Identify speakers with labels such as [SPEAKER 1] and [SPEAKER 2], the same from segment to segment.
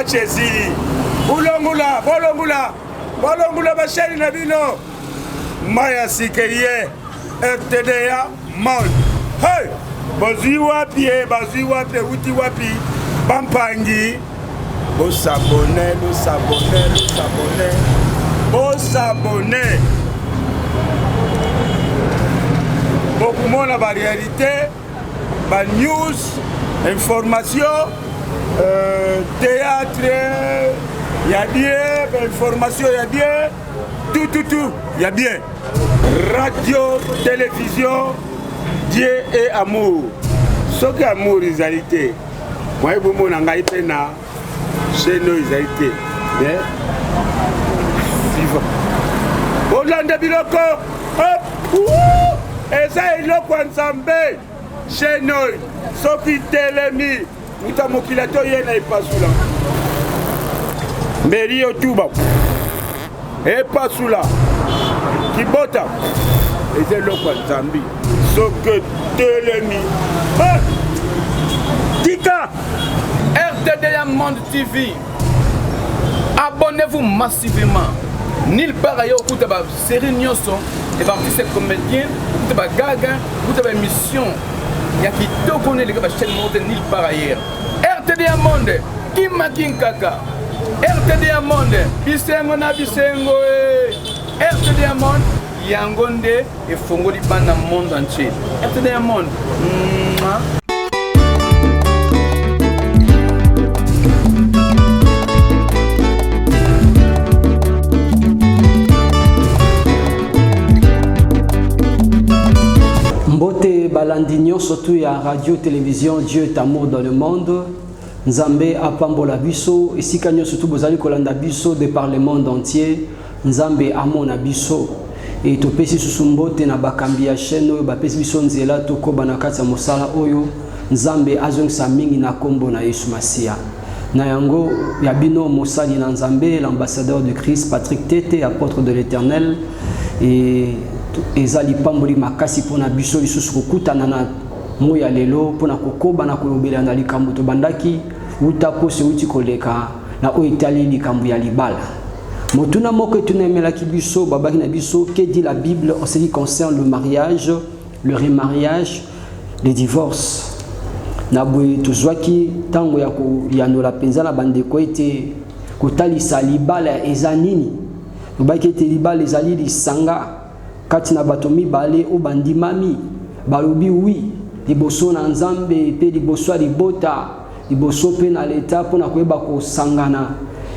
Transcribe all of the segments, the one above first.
[SPEAKER 1] Jésus. Bolongula, bolongula, bolongula basheri na bino. Maya sikeye, RTDA Monde. Hey, bazui wapi, uti wapi, bampangi. Bo s'abonner, beaucoup moins la réalité, la news, information, théâtre, il y a bien, information, il y a bien, tout, il y a bien. Radio, télévision, Dieu et amour. Ce qui est amour, réalité. Moi, je vous dis chez nous, réalité. Mais, suivant. Hollande Biloko, hop, eza iloko nzambe chez nous soki telemi uta mokila to yena epasula mbeli yotuba epasula kibota eza iloko nzambe soki telemi tika
[SPEAKER 2] RTDA Monde TV. Abonnez-vous massivement. Nulle part ailleurs où tu as série Nyoso, et artistes comédiens, où tu as gaga, où tu as émission. Il y a qui te connaît les gars chaîne monte nulle part ailleurs. RTDA Monde, Kimakin Kaka. RTDA Monde, Bisengo na Bisengo. RTDA Monde, Yangonde et Fongoli dans le monde entier. RTDA Monde.
[SPEAKER 3] Mbote balandinyo surtout ya radio télévision Dieu est amour dans le monde. Nzambe apambola biso esika nyo surtout bozali kolanda biso de par le monde entier. Nzambe amona biso et to pesi susu mbote na bakambi ya chaîne oyo bapesi biso nzela tokoba na kati ya mosala oyo Nzambe azongisa mingi na kombo na Yesu Masia. Na yango ya bino mosali na Nzambe l'ambassadeur de Christ Patrick Tete apôtre de l'Éternel et ezali pamboli makasi pona biso lisusu kokutana na moya lelo pona kokoba na kolobela na likambo to bandaki uta pose uti koleka na o itali likambo ya libala motuna moko tunemela ki biso babaki na biso que dit la Bible en ce qui concerne le mariage, le remariage, le divorce na boye tozwaki tango ya ko yanola penza na bandeko ete kotalisa libala ezanini babaki ete libala ezali lisanga kati na bato mibale o bandimami balobi wi liboso na Nzambe pe liboso ya libota liboso pe na leta mpona koyeba kosangana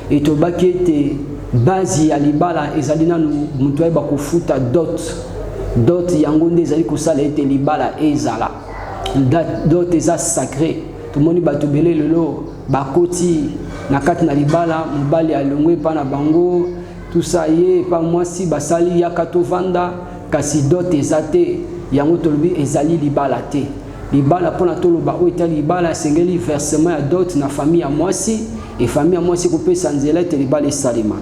[SPEAKER 3] etobaki ete bazi ya libala ezali nanu moto ayeba kofuta dot yango nde ezali kosala ete libala ezala dot eza sacré tomoni bato bele lelo bakoti na kati na libala mobali alongwe pa na bango tout ça y est pas moi si basali ya katovanda kasi dot ezate yango tolobi ezali libala te libala pona toloba o etali libala sengeli versement ya dot na famille ya mwasi et famille ya mwasi kopesa nzela te libala esalima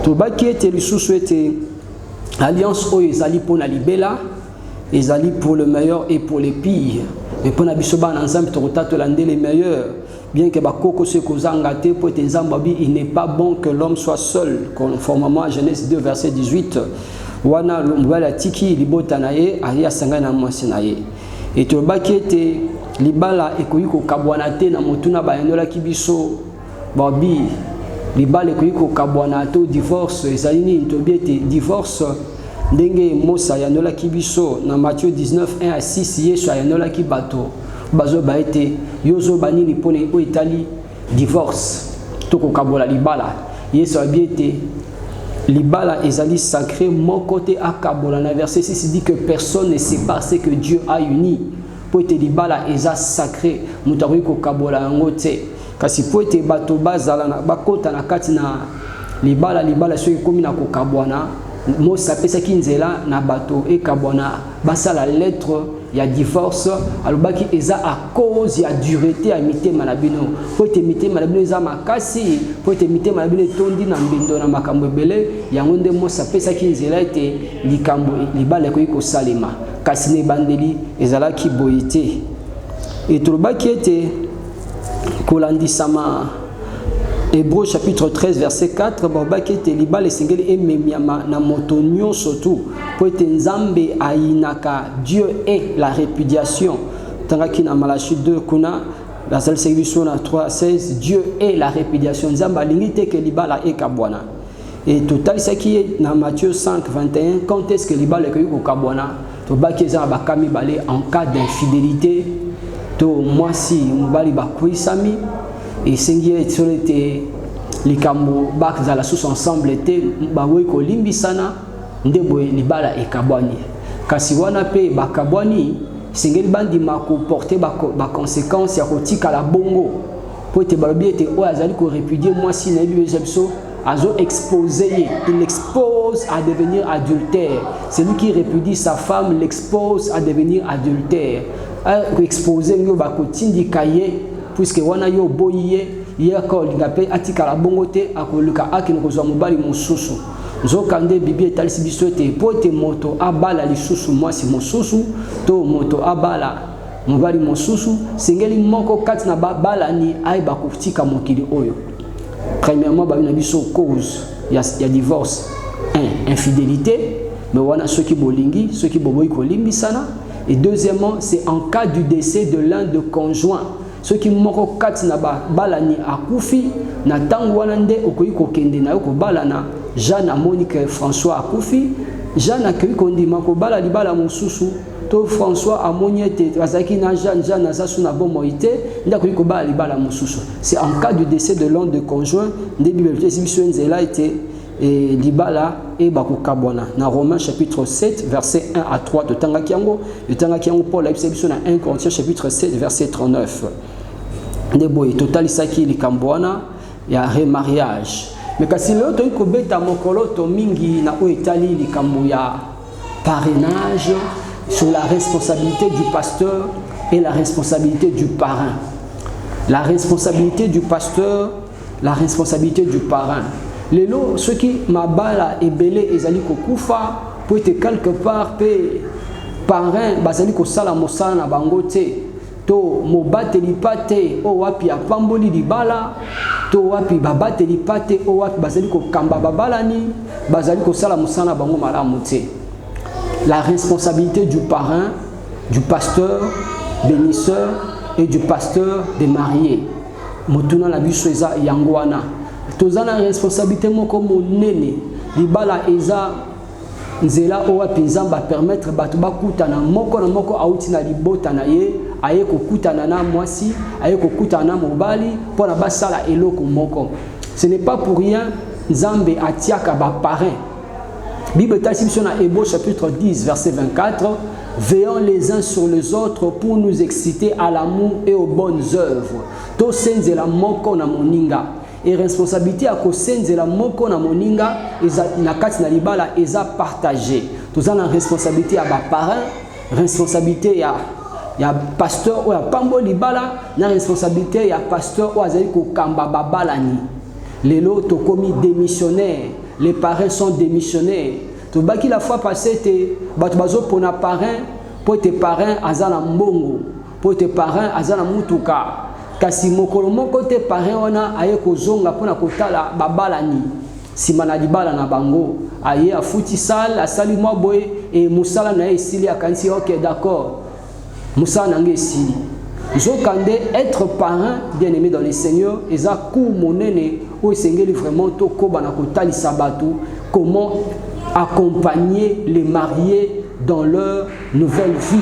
[SPEAKER 3] tobaki ete lisusu ete alliance oyo ezali pona libela ezali pour le meilleur et pour les pires mais pona biso bana Nzambe tokotatola nde les meilleurs. Bien que Bakoko se kozangate pour être Nzambabi, il n'est pas bon que l'homme soit seul, conformément à Genèse 2 verset 18. Wana l'umbala tiki libota nae aria sangana mwasi nae. Et to bakete libala ekoyiko kabwanate na motuna bayanola kibiso babi libala ekoyiko kabwanate divorce ezalini tobiete divorce ndenge mosa yanola kibiso na Matthieu 19 1 à 6 Yesu yanola kibato bazo baete yozo banini pone o Italie divorce toko kabola libala Yesu abiete libala ezali sacré mon côté akabola na verset 6 dit que personne ne sépare ce que Dieu a uni poete libala eza sacré mutari ko kabola ngote kasi poete bato bazala na bakota na kati na libala soki komi na ko kabwana mo sapesa kinzela na bato e kabwana basala lettre ya divorce alobaki eza à cause ya dureté ya mitema na bino po te mitema na bino eza makasi po te mitema na bino tondi na mbindo na makambo ebele yango nde mosa pesa kinzela ete likambo libala ko salima kasi ne bandeli ezalaki boyete et tolobaki ete kolandisama Hébreux chapitre 13 verset 4 babakete libala esengeli ememiama na moto nyonso tu po ete nzambe ainaka Dieu est la répudiation tangaki na Malachi 2 kuna bazali service na 3:16 Dieu est la répudiation nzambe alingi te ke libala ekabwana et total ça qui est dans Matthieu 5:21 quand est-ce que libala ke kokabwana to baki eza bakami balé en cas d'infidélité to mwasi mobali bakwisami et sengi etsolete likambo bakzala sous ensemble te bawe ko limbisana ndebo libala ekabwani kasi wana pe bakabwani sengeli bandi mako porter ba conséquences ya kotika la bongo po te balobi ete o azali ko répudier mwasi na bible jebso azo exposer il expose à devenir adultère celui qui répudie sa femme l'expose à devenir adultère ko exposer ngo bakotindi kaye puisque wana yo boyiye yako lingape atika la bongo te akoluka akino kozwa mobali mosusu nzokande bibi etalisi biso te pote moto abala lisusu mwasi mosusu to moto abala mobali mosusu sengeli moko kati na bala ni aiba kutika mokili oyo premièrement ba na biso cause ya divorce infidélité mais wana ceux qui bolingi ceux qui boboyi kolimbisana et deuxièmement c'est en cas du décès de l'un de conjoints ceux qui moko kati na balani akufi na tango wana nde okoyi kokende na yo kobalana Jeanne a Monique François akufi Jeanne akoyi kondima kobala libala mosusu to François a Moniette azaki na Jeanne azasu na bomoite nda akoyi kobala libala mosusu c'est en cas du décès de l'un de conjoint nde bible biso nzela était et libala et bakukabwana na Romains chapitre 7 verset 1 à 3 de Tangakiango Paul a biso na 1 Corinthiens chapitre 7 verset 39 ndebo total isaki likambwana ya remariage mais kasi leo to ikobeta mokolo to mingi na o etali likambo ya parrainage sur la responsabilité du pasteur et la responsabilité du parrain la responsabilité du pasteur la responsabilité du parrain lelo ceux qui mabala ebele ezali kokufa pour être quelque part pe parrain bazali ko sala mosala na bango te to mobateli pate o wapi apamboli libala to wapi babateli pate o wapi bazali ko kamba babalani bazali ko sala mosala na bango malamu te la responsabilité du parrain du pasteur bénisseur et du pasteur des mariés motuna la biso eza yangwana tozana responsabilité moko monene libala eza nzela owa pinzamba permettre batu bakutana moko na moko auti na libota na ye aye kokutana na mwasi aye kokutana na mobali pona basala eloko moko ce n'est pas pour rien nzambe atiaka ba parrain Bible talisi na Hébreux chapitre 10 verset 24 veillons les uns sur les autres pour nous exciter à l'amour et aux bonnes œuvres to senzela moko na moninga et responsabilité à kosenzela moko na moninga na kati na libala eza partagé tozana responsabilité à ba parrain responsabilité ya pasteur ou ya pambo libala na responsabilité ya pasteur ou azali ko kamba babalani lelo to komi démissionnaire les parrains sont démissionnaires to baki la fois passée te bato bazo pona parrain po te parrain azana mbongo po te parrain azana mutuka kasi mokolo moko te parrain wana aye kozonga pona kotala babalani sima na libala na bango aye afuti sale asali mwa boye et musala na esili akanisi OK d'accord musala na esili zokande être parrain bien aimé dans le Seigneur eza coup monene o esengeli vraiment to koba na kotali sabatu comment accompagner les mariés dans leur nouvelle vie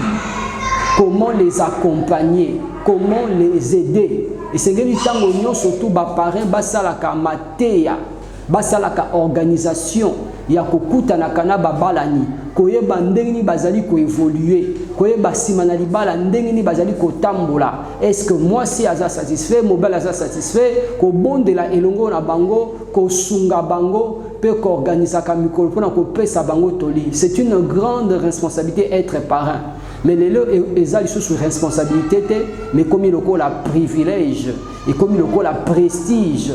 [SPEAKER 3] comment les accompagner comment les aider et sengeli tango nyo surtout ba parrain basalaka mateya basalaka organisation ya kokutana kana babalani koyeba ndenge bazali ko évoluer koyeba sima na libala ndenge bazali ko tambola est-ce que moi si aza satisfait mobile aza satisfait ko bondela elongo na bango ko sunga bango pe ko organiser ka mikolo pona ko pesa bango toli c'est une grande responsabilité être parrain mais les ezali sous responsabilité mais comme il la privilège et comme il la prestige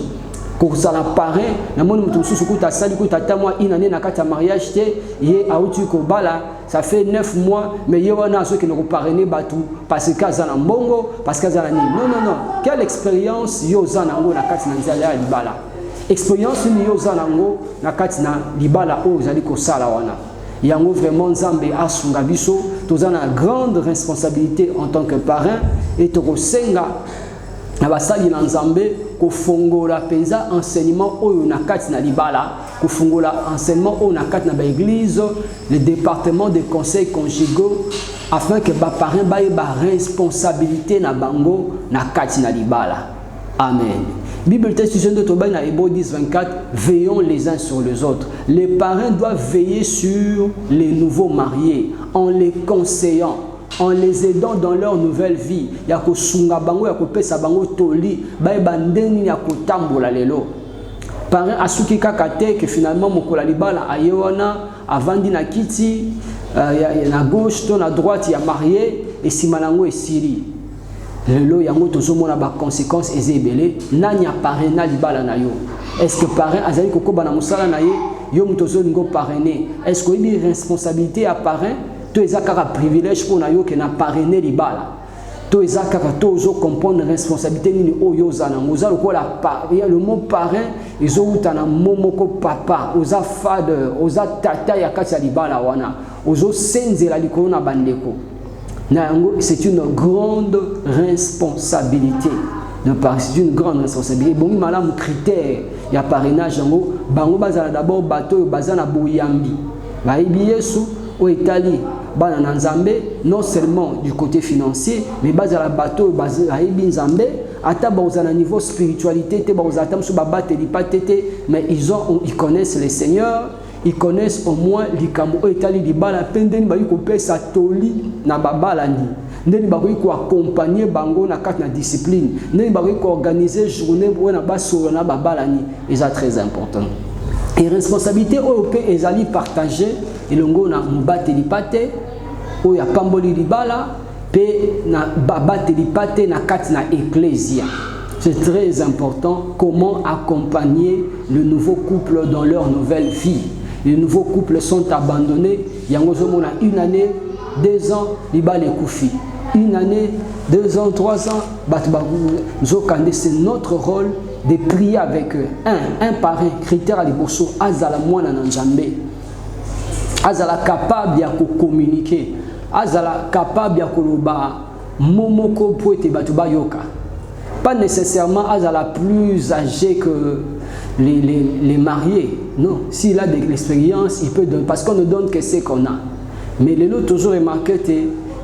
[SPEAKER 3] kozala parrain na moni mutu mususu kuta sali kuta tamwa inane na kata mariage te ye auti ko bala ça fait 9 mois mais ye wana aso ki ne ko parrainer batu parce que azana mbongo parce que azana ni non quelle expérience yo zana ngo na kati na nzala ya libala expérience ni yo zana ngo na kati na libala o zali ko sala wana yango vraiment nzambe asunga biso tozana grande responsabilité en tant que parrain et to senga na basali na nzambe kofongola penza enseignement oyo na kati na libala kofongola enseignement oyo na kati na ba église le département des conseils conjugaux afin que ba parents ba responsabilité na bango na kati na libala. Amen. Bible texte de Tobin na Hébreux 10:24, veillons les uns sur les autres. Les parents doivent veiller sur les nouveaux mariés en les conseillant, en les aidant dans leur nouvelle vie. Ya ko sunga bango ya ko pesa bango toli, ba bandeni ya ko tambola lelo. Parent asuki kakate que finalement mokola libala ayewana avandi na kiti na gauche to na droite ya marié et simalango esiri. Lelo yango tozomona ba conséquences ezebele nani ya parrain na libala na yo. Est-ce que parrain azali kokoba na musala na ye yo mutozo ngo parrainer? Est-ce que il responsabilité à parrain to ezakaka privilège pour na yo que na parrainer libala? To ezakaka tozo comprendre responsabilité nini oyo zana ngoza lokola le mot parrain ezo utana momoko papa oza father oza tata ya kati ya libala wana ozo senzela likolo na bandeko. C'est une grande responsabilité. C'est une grande responsabilité. Bon, il y a un critère. Il y a parrainage. Bango bazala d'abord bateau bazana boyambi. Baïbi yesu au Italie. Bana nzambe non seulement du côté financier, mais bazala bateau baïbi nzambe. Ata bazana niveau spiritualité te bazata msu babate lipatete, mais ils connaissent le Seigneur. Ils connaissent au moins likambo etali libala pendeni ba yiko pesa toli na babala ni ndeni ba ko accompagner bango na kati na discipline ndeni ba ko organiser journée pour na baso na babala ni est très important et responsabilité OP ezali partager elongo na mobate lipate o ya pamboli libala pe na babate lipate na kati na ecclesia. C'est très important comment accompagner le nouveau couple dans leur nouvelle vie. Les nouveaux couples sont abandonnés. Il y a une année, 2 ans, libal est koufi. Une année, 2 ans, 3 ans, c'est notre rôle de prier avec eux. Un par un, critère à l'ebosso, azala mwana nanjambe. Azala capable de communiquer. Azala capable de koloba momoko poete batuba yoka. Pas nécessairement azala plus âgé que les mariés. Non, s'il a de l'expérience, il peut donner. Parce qu'on ne donne que ce qu'on a. Mais les autres toujours remarqué que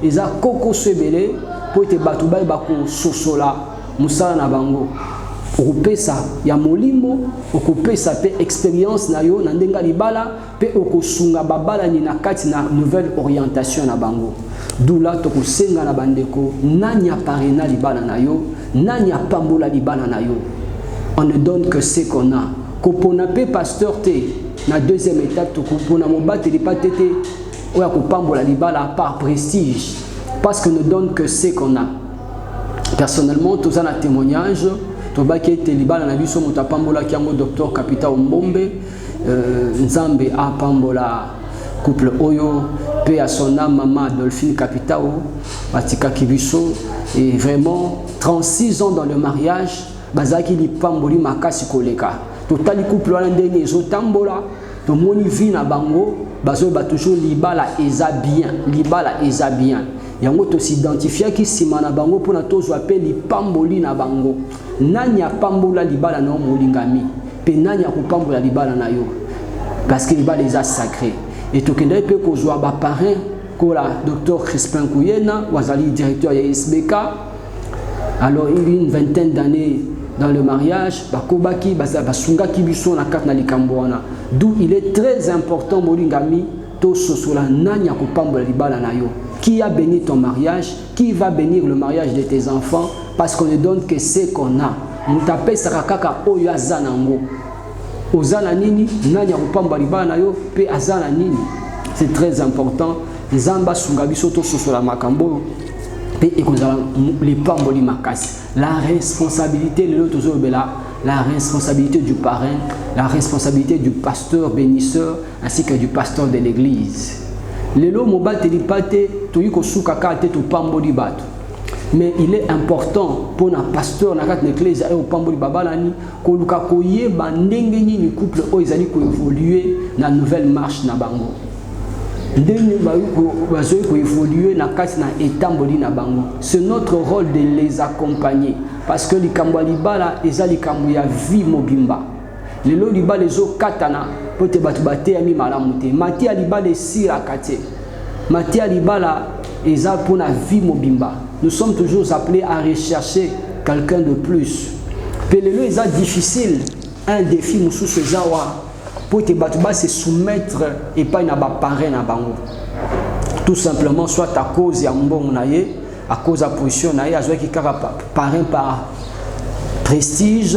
[SPEAKER 3] ils ont coco sebele pour te batuba et bako sosola musala na bango. Okope ça, ya molimo, okope ça pe expérience na yo na ndenga libala pe okosunga babala ni na kati na nouvelle orientation na bango. D'où là to kosenga na bandeko nanya parena libala na yo, nanya pambola libala na yo. On ne donne que ce qu'on a. Kopona pe pasteur te na deuxième étape to kopona mobate li patete oya kopambola libala par prestige parce qu'on ne donne que ce qu'on a. Personnellement, tous un témoignage tobaki te libala na biso mutapambola kiango docteur Kapita Ombombe nzambe a pambola couple oyo pe à son âme maman Adolphine Kapitao batika kibiso et vraiment 36 ans dans le mariage bazaki li pamboli makasi koleka totali couple wana ndenge ezotambola tomoni vie na bango bazo ba toujours libala eza bien yango to s'identifier ki sima na bango pona tozwa pe li pamboli na bango nani ya pambola libala na molingami pe nani ya kopambola libala na yo parce que libala eza sacré et tokenda pe kozwa ba parrain kola docteur Crispin Kouyena wazali directeur ya SBK. Alors il y a une vingtaine d'années dans le mariage, bakobaki basunga kibiso na kati na likambo wana. D'où il est très important molingami to sosola nanya kopambola libala na yo. Qui a béni ton mariage? Qui va bénir le mariage de tes enfants? Parce qu'on ne donne que ce qu'on a. Mutape sarakaka oyo azanango. Ozana nini nanya kopambola libala na yo pe azana nini. C'est très important. Nzamba sunga biso to sosola makambo. Les pamboli makasi. La responsabilité de l'autre bela la responsabilité du parrain, la responsabilité du pasteur bénisseur ainsi que du pasteur de l'église. Lelo mobile telipate toyiko sukaka te to pamboli bato. Mais il est important pour un pasteur dans l'église et au pamboli babalani ko luka koye ba ndenge ni couple o ezali ko évoluer na nouvelle marche na bango. Ndenge ba bazo ko évoluer na kati na etamboli na bango. C'est notre rôle de les accompagner parce que likambo libala ezali likambo ya vie mobimba. Lelo libala ezo katana pote batu bate ami malamu te. Mati libala esira kate. Mati libala eza pour la vie mobimba. Nous sommes toujours appelés à rechercher quelqu'un de plus. Pelelo est difficile, un défi musu sezawa pour te battre se soumettre et pas na ba parrain na bango. Tout simplement soit à cause ya mbongo na ye, à cause de la position na ye, azwa ki kaka parrain par prestige,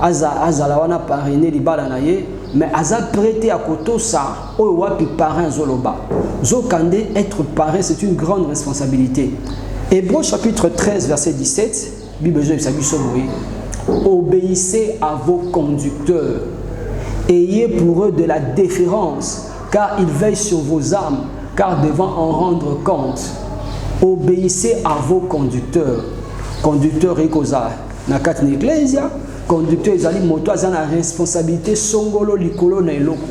[SPEAKER 3] azala wana parrainer libala na ye, mais aza prêté à koto ça, o wapi parrain zoloba. Zokande être parrain c'est une grande responsabilité. Hébreux chapitre 13 verset 17, Bible obéissez à vos conducteurs, ayez pour eux de la déférence, car ils veillent sur vos âmes, car devant en rendre compte. Obéissez à vos conducteurs. Conducteur ekoza na kati na ecclesia, conducteur ezali moto aza na responsabilité songolo likolo na eloko.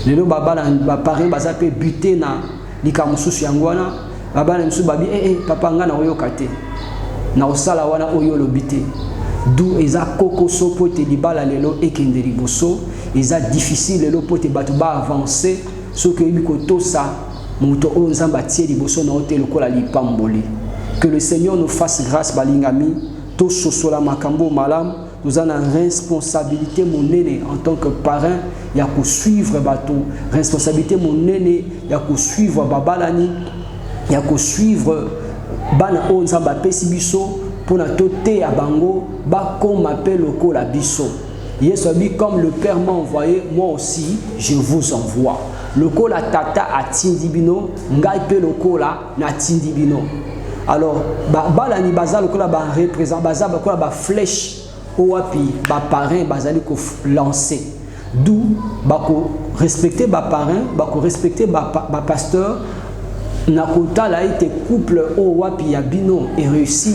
[SPEAKER 3] Lelo babala ba parrain baza pe buter na likamususu yangwana. Babana msu babi papa nga na oyo kate na osala wana oyo lobite d'où eza koko so pote libala lelo ekende liboso eza difficile lelo pote batu ba avancer so que biko tosa moto o nzamba tie liboso na hotel lokola lipamboli. Que le Seigneur nous fasse grâce balingami to sosola makambo malam. Nous avons une responsabilité monene en tant que parrain ya ko suivre bato, responsabilité monene ya ko suivre babalani. Il y a que suivre bana onzamba pesi biso pour na toté à bango ba comme appelle loko la biso. Yesu a dit comme le Père m'a envoyé, moi aussi je vous envoie. Loko la tata a tindibino, ngai pe loko la na tindibino. Alors bala ni baza loko la ba représente baza loko la ba flèche au api ba parrain bazali ko lancer. D'où ba ko respecter ba parrain, ba ko respecter ba pasteur. Nakota la été couple au wapi ya bino et réussir.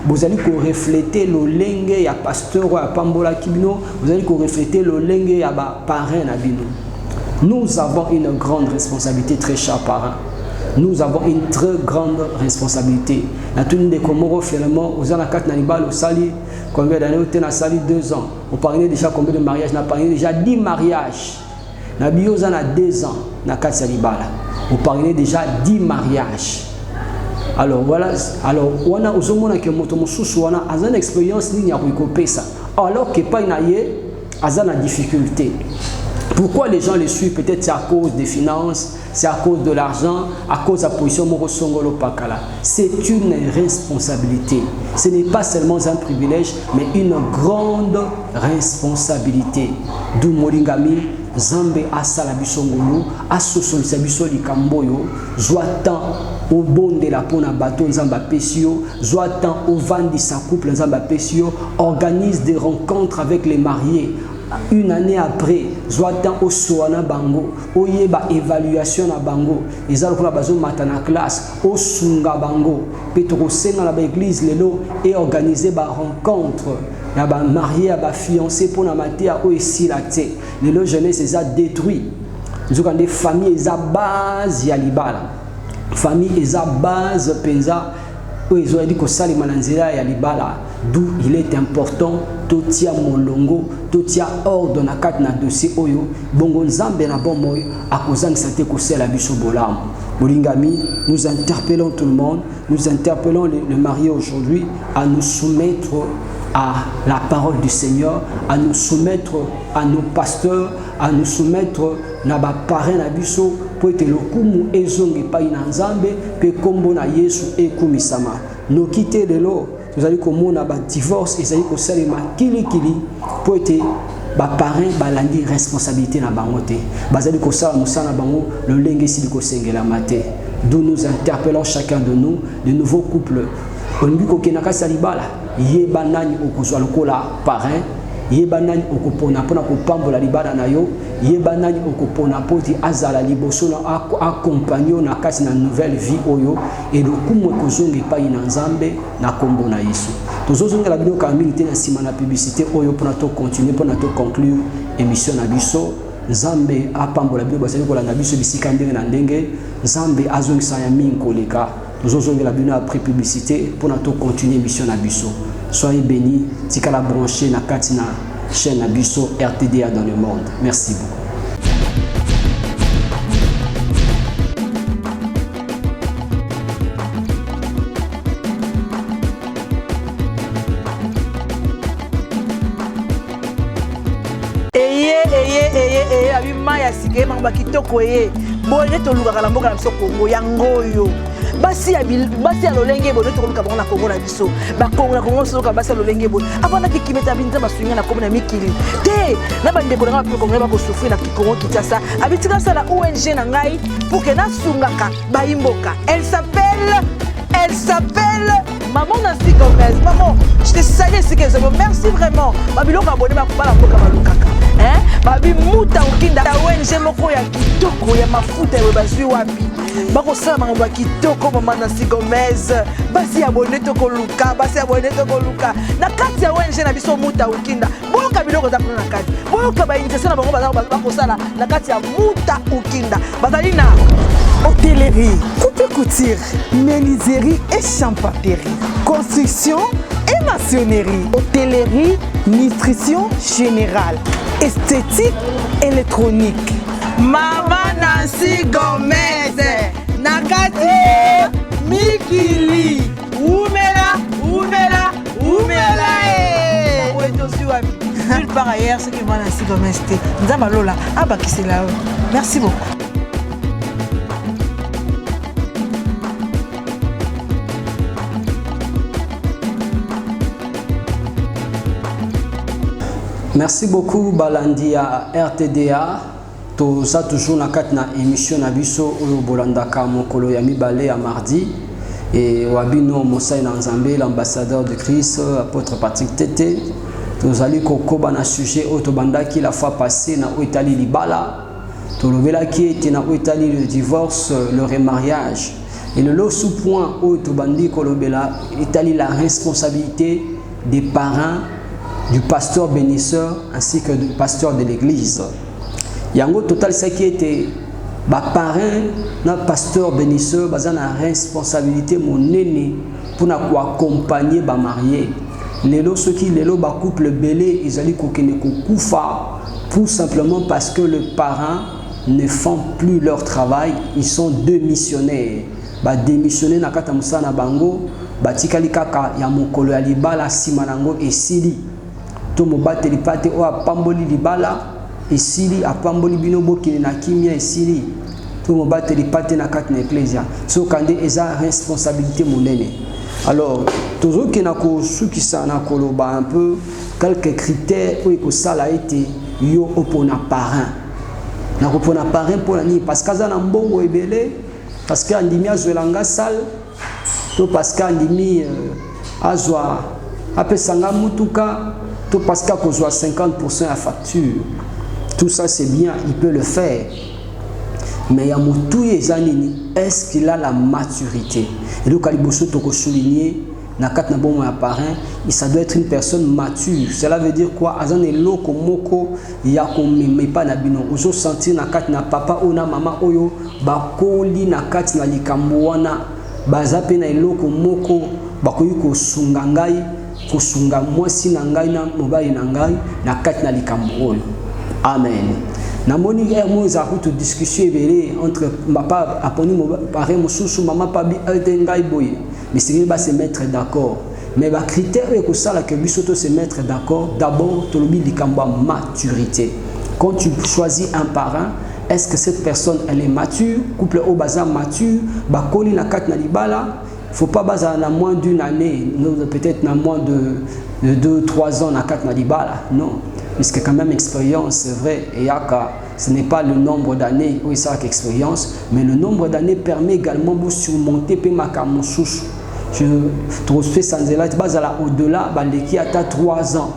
[SPEAKER 3] Vous allez refléter le lenge ya pasteur à pambola kibino. Vous allez refléter le lenge ya ba parrain na bino. Nous avons une grande responsabilité, très cher parrain. Nous avons une très grande responsabilité. La tenue de Komoro finalement, aux anakat nanibal au sali, combien d'années au na sali 2 ans. On parlait déjà combien de mariages, on a parlé déjà 10 mariages. Na biozan a 2 ans na kat salibala. On parlait déjà 10 mariages. Alors voilà, alors on a osomona que motomosusu wana azana expérience ni ya kuikopesa. Alors que pas inaye azana difficulté. Pourquoi les gens les suivent? Peut-être c'est à cause des finances, c'est à cause de l'argent, à cause de la position morosongolo pakala. C'est une responsabilité. Ce n'est pas seulement un privilège, mais une grande responsabilité. D'où Molingami Zambe asala bisongolo asosolisa biso likamboyo zwa temps au bonde la pona bateau nzamba pesio zwa temps au vandisa couple nzamba pesio organise des rencontres avec les mariés. Une année après, zwa temps au soana bango oyeba évaluation na bango ezalo kuna bazo matana classe au sunga bango petro senga la église lelo et organiser ba rencontre. Il y a des mariés, des fiancés pour la matière où ici la tête. Les jeunesse les a détruits. Nous avons des familles, les a base yalibala. Famille, les a base penza où ils ont dit que ça les mananzela yalibala. D'où il est important totia molongo, totia ordre na kat na dossier oyo. Bongo nzambe na bon moyo à cause de cette écosse la biso bolam. Bolingami, nous interpellons tout le monde, nous interpellons les mariés aujourd'hui à nous soumettre à la parole du Seigneur, à nous soumettre à nos pasteurs, à nous soumettre à nos parrains nabiso pour que le kumu ezongi pa inanzambe que kombo na Yesu ekumisama. Nous quitter de l'eau, nous allons comme na ba divorce et allons kosalema kili pour que ba parrain balandi responsabilité na bangote. Bazali kosala musana bango le lenge sili kosengela maté. D'où nous interpellons chacun de nous, de nouveaux couples olingi kokenda kasi ya libala yeba nani okozwa lokola parrain, yeba nani okopona mpona kopambola libala na yo, yeba nani okopona poti azala liboso na accompagner na kasi na nouvelle vie oyo et lokumu ekozonga epai na nzambe na kombo na Yesu. Tozozongela bino kaka mingi te na nsima na publicité oyo mpona tocontinue mpona toconclure émission na biso. Nzambe apambola bino bazali kolanda biso bisika ndenge na ndenge, Nzambe azongisa ya mingi koleka. Tozozongela bino après publicité mpona tocontinue émission na biso. Soyez bénis, tikala branché na kati na chaîne na biso RTDA dans le monde. Merci beaucoup.
[SPEAKER 4] Abi maya sike mamba kitoko ye boye to luka kala mboka na biso Kongo yango yo basi ya lolenge boye to luka na Kongo na biso ba Kongo na Kongo so ka basi ya lolenge boye abana kikimeta binza basunya na komona mikili te na bande ko na Kongo ba ko souffrir na Kongo Kinshasa abitika sala ONG na ngai pour que na sungaka ba imboka. Elle s'appelle Maman Nancy Gomez. Maman, je te salue si que merci vraiment. Babilo ka abonné ba la mboka balukaka. Babi muta ukinda ONG moko ya kitoko ya mafuta ya bazwi wapi bako sala mambo ya kitoko. Maman Nancy Gomez basi abonné to koluka na kati ya ONG na biso muta ukinda boka biloko za kuna na kati boka ba invitation na bango bako sala na kati ya muta ukinda bazali na hôtellerie, coupe-couture, menuiserie et champagnerie, construction et maçonnerie, hôtellerie, nutrition générale, esthétique, électronique. Maman Nancy Gomez, Nakati, Mikili, Oumela. Nulle part ailleurs, c'est que Maman Nancy Gomez était. Nzamalola, abakisi là. Merci beaucoup.
[SPEAKER 3] Merci beaucoup Balandi à RTDA. Tout ça toujours na katna émission na biso oyo bolandaka mokolo ya mibale ya mardi et wabino Mosai Nzambe l'ambassadeur de Christ apôtre Patrick Tete. Nous allons kokoba na sujet otobandaki la fois passée na Italie libala. Tolobela qui était na Italie le divorce, le remariage et le lot sous point otobandi kolobela Italie la responsabilité des parents du pasteur bénisseur ainsi que du pasteur de l'église. Yango total ce qui était parrain na pasteur bénisseur baza na responsabilité monene pour na accompagner ba marié. Lelo ceux qui lelo ba couple belé ils allaient kokene kokufa tout simplement parce que les parents ne font plus leur travail, ils sont démissionnaires. Ba démissionner na kata musana bango batikali kaka ya mokolo ya libala simanango esili. Tomo bateli pate o apamboli libala esili apamboli binobo kine na kimia esili tomo bateli pate na kati na ecclesia so kande eza responsabilité monene. Alors toujours que na ko sukisa na koloba un peu quelques critères ou ko sala été yo opona parrain na ko pona parrain pour la ni parce que za na mbongo ebele parce que andimi azwelanga sal to parce que andimi azwa apesanga mutuka tout parce qu'il a 50% à facture. Tout ça c'est bien, il peut le faire. Mais il y a est-ce qu'il a la maturité? Et donc, il faut souligner, et ça doit être une personne mature. Cela veut dire quoi? Il y a pas nabino. Ozo sentir na papa ou na maman oyo bakoli na kati na likamboana bazape na eloko moko bakoyi ko sungangai kosunga mwasi na ngai na mobali na ngai na kati na likambo oyo. Amen. Na moni mo za kutu discussion ebele entre papa aponi paré mosusu maman pabi ngai boye. Mais c'est va se mettre d'accord. Mais ba critère est que ça la que bisoto se mettre d'accord. D'abord to lobi likambo maturité. Quand tu choisis un parent, est-ce que cette personne elle est mature? Couple au bazar mature, ba koli na kati na libala. Il ne faut pas baser à moins d'une année, peut-être à moins de 2-3 ans, 4 Nadibala. Non, puisque quand même expérience, c'est vrai, et ce n'est pas le nombre d'années où il s'agit d'expérience, mais le nombre d'années permet également de surmonter ma je trouve Sanzela bazala au-delà baleki ata 3 ans.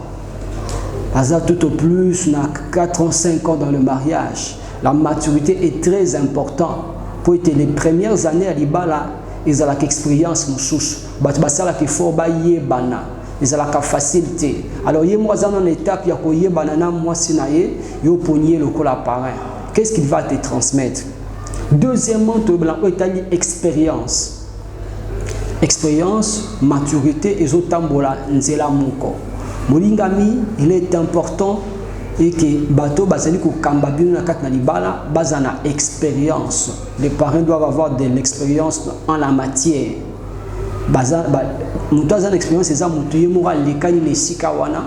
[SPEAKER 3] Baza tout au plus na 4 ans 5 ans dans le mariage. La maturité est très importante pour être les premières années à libala ils ont l'expérience mususu. Basala ki fort ba yebana. Ils ont la facilité. Alors yé moi dans une étape ya ko yebana na moi sinaye yo ponier le col parrain. Qu'est-ce qu'il va te transmettre? Deuxièmement, tu as expérience. Expérience, maturité et zotambola nzela moko. Molingami, il est important et que bateau basali ko kamba bino na kat na libala bazana expérience. Les parents doivent avoir de l'expérience en la matière. Baza mutu azana expérience eza mutu yemo lekani ne sikawana.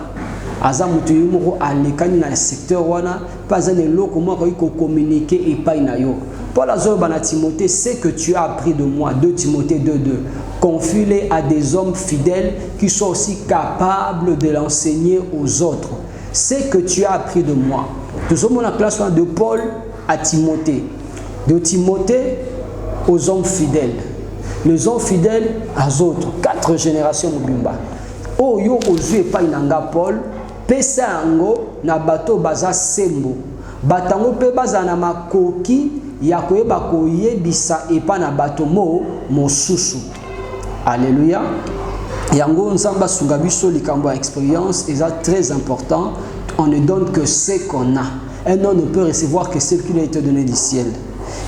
[SPEAKER 3] Aza mutu yemo alekani na secteur wana bazana loko mo ko communiquer et pas na yo. Paul Azor Bana Timothée, c'est que tu as appris de moi, 2 Timothée 2:2. Confie-les à des hommes fidèles qui sont aussi capables de l'enseigner aux autres. C'est que tu as appris de moi. Nous sommes dans la classe de Paul à Timothée. De Timothée aux hommes fidèles. Les hommes fidèles aux autres. 4 générations Mobimba. Oh yo ozu pas inanga Paul. Pesa ango na bato baza sembo. Batango pe baza na makoki. Yakoye bakoye bisa epa na bato mosusu. Alléluia. Yango nzamba sunga biso likambo expérience est très important. On ne donne que ce qu'on a. Un homme ne peut recevoir que ce qui lui a été donné du ciel.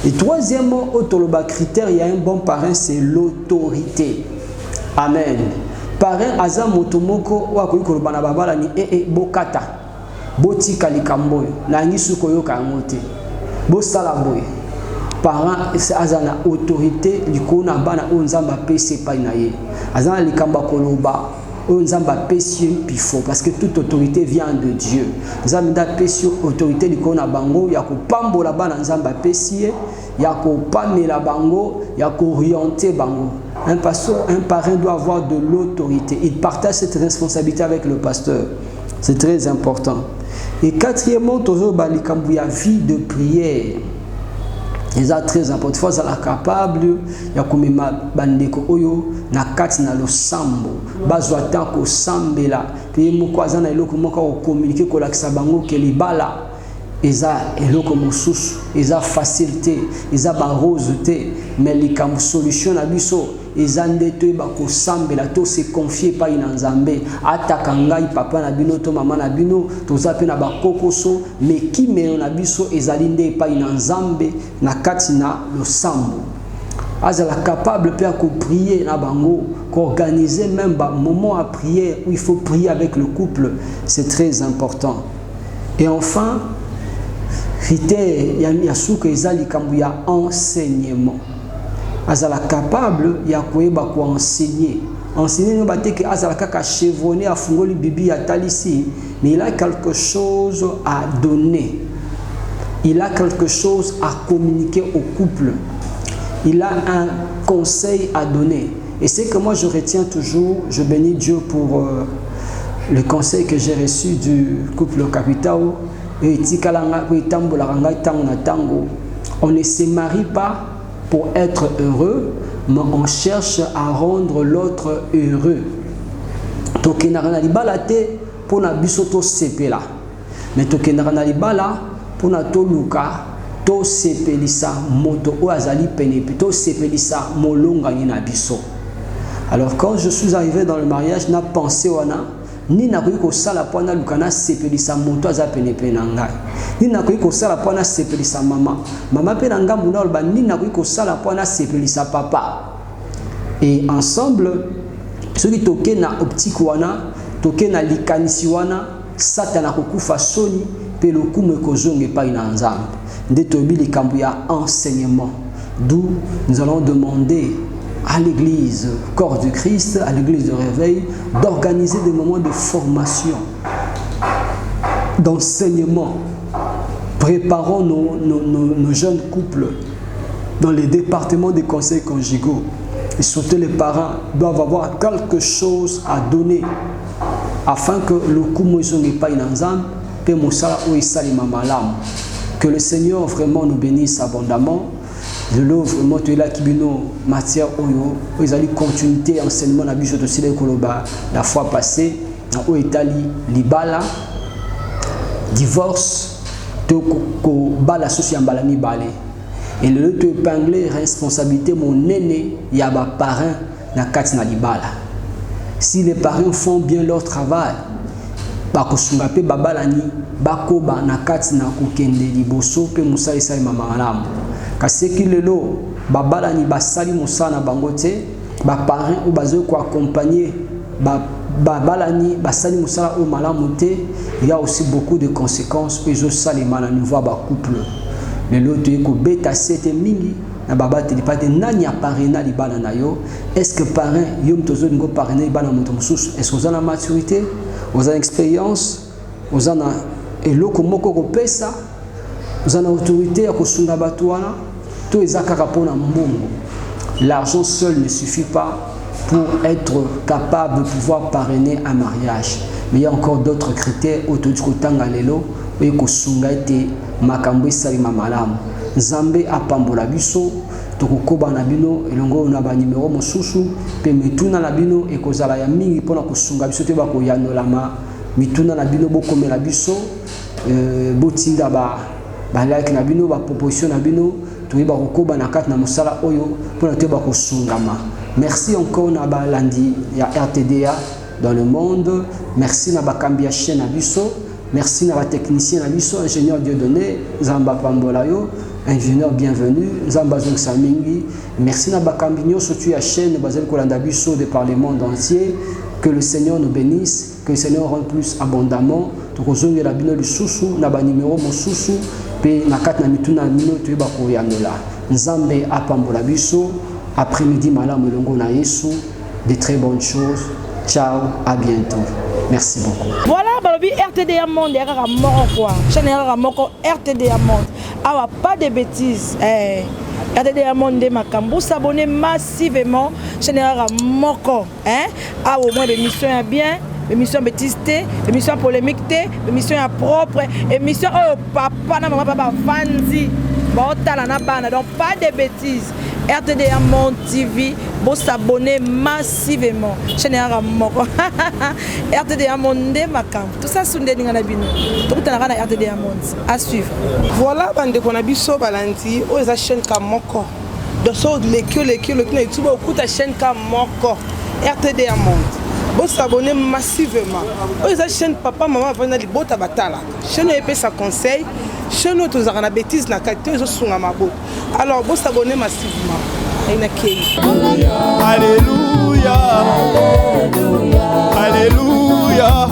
[SPEAKER 3] Et troisièmement, autoloba critère, il y a un bon parrain, c'est l'autorité. Amen. Parrain aza motomoko wa koyi kolobana babala ni bokata. Botika likambo na ngisu koyoka ngote. Bosala boy. Parent azana autorité likona bana onzamba pese pa naye. Azana likamba koloba onzamba pese pifo parce que toute autorité vient de Dieu. Nzamba pese autorité likona bango ya ko pambola bana nzamba pese ya ko pamela bango ya ko orienter bango. Un pasteur, un parrain doit avoir de l'autorité. Il partage cette responsabilité avec le pasteur. C'est très important. Et quatrièmement, toujours balikambu ya vie de prière. C'est très important. Il faut être capable ya komema bandeko oyo na kati na losambo. Bazwa tanko sambela. Puis moko azana eloko moko ko communiquer ko lakisa bango ke libala. Eza eloko mosusu, eza facilité, eza barosité, mais likambu solution na biso eza ndeto ba ko sambela to se confier pa ina nzambe ataka ngai papa na bino to mama na bino toza pe na bakokoso mais ki meno na biso ezali nde pa ina nzambe na kati na losambo. Azala capable pe ko prier na bango, ko organiser même ba moment à prière où il faut prier avec le couple, c'est très important. Et enfin critère ya suka ezali kambu ya enseignement. Azala capable ya koyeba ko enseigner. Enseigner no bateke azala kaka chevronné a fungoli bibi ya talisi, mais il a quelque chose à donner. Il a quelque chose à communiquer au couple. Il a un conseil à donner. Et c'est que moi je retiens toujours, je bénis Dieu pour le conseil que j'ai reçu du couple Capital. On ne se marie pas pour être heureux, mais on cherche à rendre l'autre heureux. Tokenarana libala te pour na bisoto sepela. Mais tokenarana libala pour na toluka to sepelisa moto o azali penepi to sepelisa molonga ni na biso. Alors quand je suis arrivé dans le mariage, n'a pensé wana ni na ko sala pona lukana sepelisa moto aza penepe na ngai. Ni na ko sala pona sepelisa mama. Mama pe na ngambu na olba ni na ko sala pona sepelisa papa. Et ensemble ceux qui toke na optique wana, toke na likanisi wana, satana kokufa soni pe lokumu ekozonge pa ina nzambe. Nde tobi likambu ya enseignement. D'où nous allons demander à l'église, corps du Christ, à l'église de réveil, d'organiser des moments de formation, d'enseignement. Préparons nos jeunes couples dans les départements des conseils conjugaux. Et surtout les parents doivent avoir quelque chose à donner afin que le couple ne soit pas inanzam, que le Seigneur vraiment nous bénisse abondamment. de l'œuvre vraiment tu es là qui bino matière oyo ils allaient continuité enseignement na biso de sile koloba la fois passée au Italie libala divorce to ko bala social mbala mi balé et le te épingler responsabilité mon aîné ya ba parrain na kati na libala si les parents font bien leur travail ba kosunga pe babalani bakoba na kati na kokende liboso pe musali sai mama malamu kasi ki lelo babalani basali musana bango te ba parents ou bazo ko accompagner babalani basali musala o malamu te il y a aussi beaucoup de conséquences pe zo sali mana niveau ba couple lelo te ko beta sete mingi na baba te pas de nani a parrainer libala na yo est-ce que parrain yom tozo ngo parrainer bana moto mususu est-ce que vous avez la maturité vous avez expérience vous avez eloko moko ko pesa vous avez autorité ya kosunga bato wana to ezaka rapona mbongo l'argent seul ne suffit pas pour être capable de pouvoir parrainer un mariage mais il y a encore d'autres critères autodikotanga lelo et kosunga ete makambo salima malamu Nzambe apambola biso tokokoba na bino elongo na ba numéro mosusu pe mituna na bino ekozala ya mingi pona kosunga biso te ba koyanolama mituna na bino bokomela biso botinda ba like na bino ba proposition na bino toyeba kokoba na kati na mosala oyo pona te ba kosungama. Merci encore na ba landi ya RTDA dans le monde, merci na ba kambia chaîne na biso, merci na ba technicien na biso, ingénieur Dieudonné Zamba Pambolayo, ingénieur bienvenu Zamba Zong Samingi, merci na ba kambinyo surtout ya chaîne Basel Kolanda biso de par le monde entier. Que le Seigneur nous bénisse, que le Seigneur rende plus abondamment. Tokozongi la bino lisusu na ba numéro mosusu pe na kat na mituna mino to ba ko yanola. Nzambe apambola biso, après-midi malamu longo na Yesu, de très bonnes choses. Ciao, à bientôt. Merci beaucoup.
[SPEAKER 4] Voilà, balobi RTDA Monde, yaka moko quoi. Chaîne yaka moko RTDA Monde. Awa pas de bêtises. RTDA Monde makambo s'abonner massivement chaîne yaka moko, hein? Ah au moins l'émission est bien. Émission bêtisité, émission polémique, émission propre, émission oh papa na maman papa fanzi. Donc pas de bêtises. RTDA Monde TV, vous s'abonner massivement. RTDA Monde Makam. Tout ça c'est des na bino. Donc tu as RTDA Monde à suivre.
[SPEAKER 5] Voilà bande qu'on a biso balanti o eza chaîne Kamoko. Donc so le na YouTube au ta chaîne Kamoko. RTDA Monde. Vous s'abonner massivement. O eza chaîne papa maman vana libota batala. Chaîne épée sa conseil. Chez nous, tous les bêtises na qualité de son amabo. Alors, vous s'abonnez massivement.
[SPEAKER 6] Alléluia, Alléluia, Alléluia,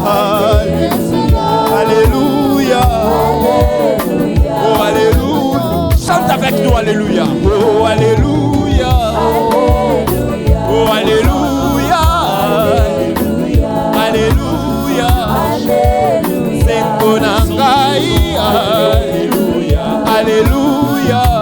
[SPEAKER 6] Alléluia, oh Alléluia. Chante avec nous, Alléluia, oh Alléluia, oh Alléluia, Alléluia, c'est ton engaï. Alléluia, Alléluia.